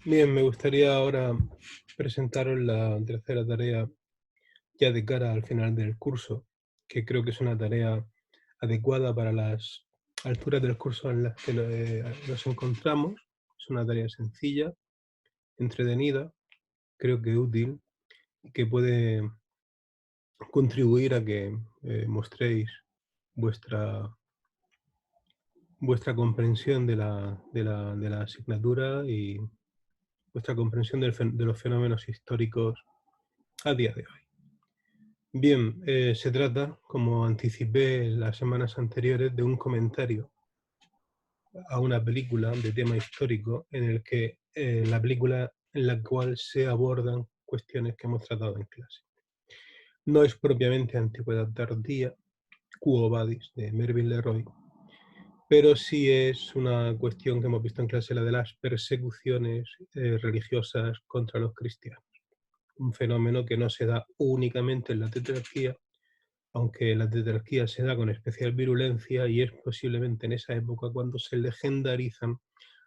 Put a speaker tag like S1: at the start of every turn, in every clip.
S1: Bien, me gustaría ahora presentaros la tercera tarea ya de cara al final del curso, que creo que es una tarea adecuada para las alturas del curso en las que nos encontramos. Es una tarea sencilla, entretenida, creo que útil y que puede contribuir a que mostréis vuestra, vuestra comprensión de la asignatura y vuestra comprensión de los fenómenos históricos a día de hoy. Bien, se trata, como anticipé en las semanas anteriores, de un comentario a una película de tema histórico en el que la película en la cual se abordan cuestiones que hemos tratado en clase. No es propiamente Antigüedad tardía, Quo Vadis, de Melville Leroy, pero sí es una cuestión que hemos visto en clase, la de las persecuciones religiosas contra los cristianos. Un fenómeno que no se da únicamente en la tetrarquía, aunque la tetrarquía se da con especial virulencia y es posiblemente en esa época cuando se legendarizan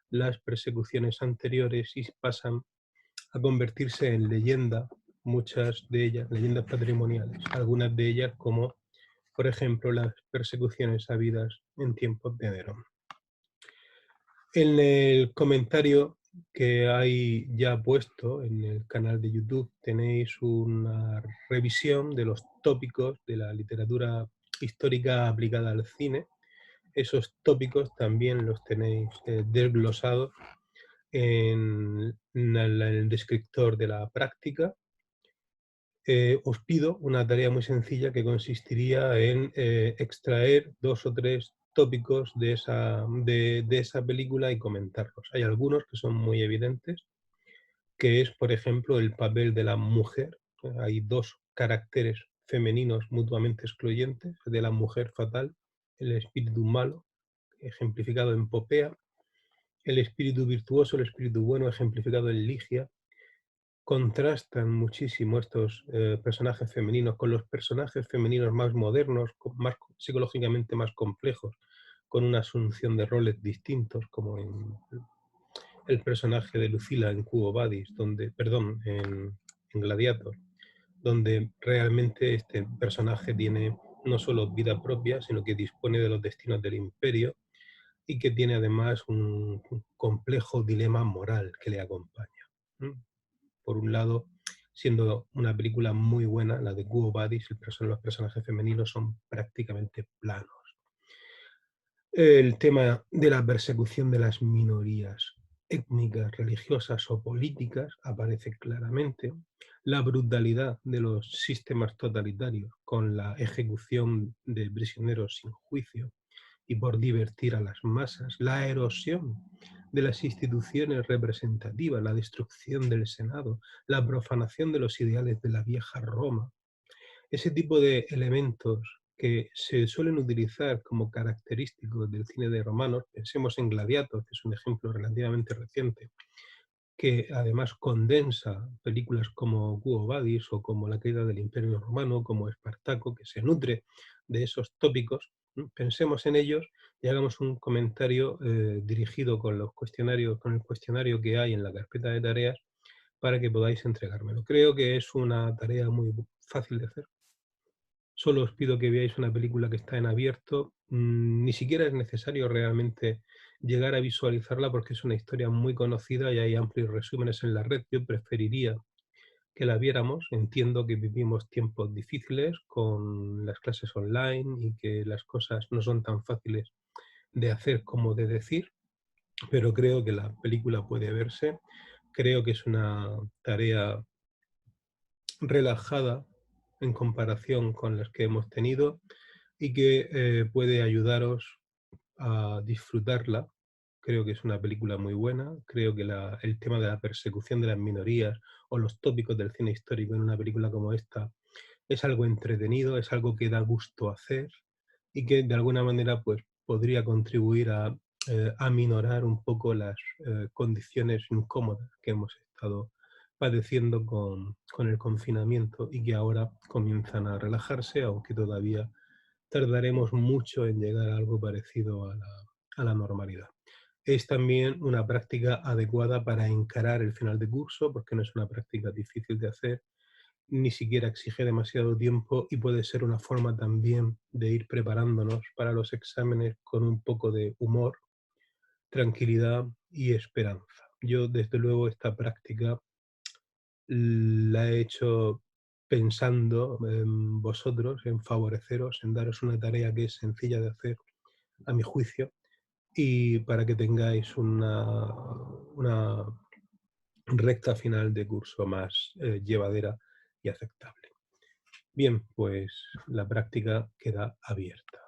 S1: las persecuciones anteriores y pasan a convertirse en leyenda, muchas de ellas, leyendas patrimoniales, algunas de ellas como, por ejemplo, las persecuciones habidas en tiempos de Nerón. En el comentario que hay ya puesto en el canal de YouTube tenéis una revisión de los tópicos de la literatura histórica aplicada al cine. Esos tópicos también los tenéis desglosados en el descriptor de la práctica. Os pido una tarea muy sencilla que consistiría en extraer 2 o 3 tópicos de esa película y comentarlos. Hay algunos que son muy evidentes, que es, por ejemplo, el papel de la mujer. Hay 2 caracteres femeninos mutuamente excluyentes, de la mujer fatal, el espíritu malo, ejemplificado en Popea, el espíritu virtuoso, el espíritu bueno, ejemplificado en Ligia. Contrastan muchísimo estos personajes femeninos con los personajes femeninos más modernos, más psicológicamente más complejos, con una asunción de roles distintos, como en el personaje de Lucila en Quo Vadis, en Gladiator, donde realmente este personaje tiene no solo vida propia, sino que dispone de los destinos del imperio y que tiene además un complejo dilema moral que le acompaña. Por un lado, siendo una película muy buena, la de Quo Vadis, los personajes femeninos son prácticamente planos. El tema de la persecución de las minorías étnicas, religiosas o políticas aparece claramente. La brutalidad de los sistemas totalitarios con la ejecución de prisioneros sin juicio y por divertir a las masas, la erosión de las instituciones representativas, la destrucción del Senado, la profanación de los ideales de la vieja Roma. Ese tipo de elementos que se suelen utilizar como característicos del cine de romanos, pensemos en Gladiator, que es un ejemplo relativamente reciente, que además condensa películas como Quo Vadis o como La caída del Imperio Romano, como Espartaco, que se nutre de esos tópicos. Pensemos en ellos y hagamos un comentario dirigido con los cuestionarios, con el cuestionario que hay en la carpeta de tareas para que podáis entregármelo. Creo que es una tarea muy fácil de hacer. Solo os pido que veáis una película que está en abierto. Ni siquiera es necesario realmente llegar a visualizarla porque es una historia muy conocida y hay amplios resúmenes en la red. Yo preferiría que la viéramos. Entiendo que vivimos tiempos difíciles con las clases online y que las cosas no son tan fáciles de hacer como de decir, pero creo que la película puede verse. Creo que es una tarea relajada en comparación con las que hemos tenido y que puede ayudaros a disfrutarla. Creo que es una película muy buena. Creo que el tema de la persecución de las minorías o los tópicos del cine histórico en una película como esta es algo entretenido, es algo que da gusto hacer y que de alguna manera pues, podría contribuir a aminorar un poco las condiciones incómodas que hemos estado padeciendo con el confinamiento y que ahora comienzan a relajarse, aunque todavía tardaremos mucho en llegar a algo parecido a la normalidad. Es también una práctica adecuada para encarar el final de curso, porque no es una práctica difícil de hacer, ni siquiera exige demasiado tiempo y puede ser una forma también de ir preparándonos para los exámenes con un poco de humor, tranquilidad y esperanza. Yo, desde luego, esta práctica la he hecho pensando en vosotros, en favoreceros, en daros una tarea que es sencilla de hacer, a mi juicio, y para que tengáis una recta final de curso más llevadera y aceptable. Bien, pues la práctica queda abierta.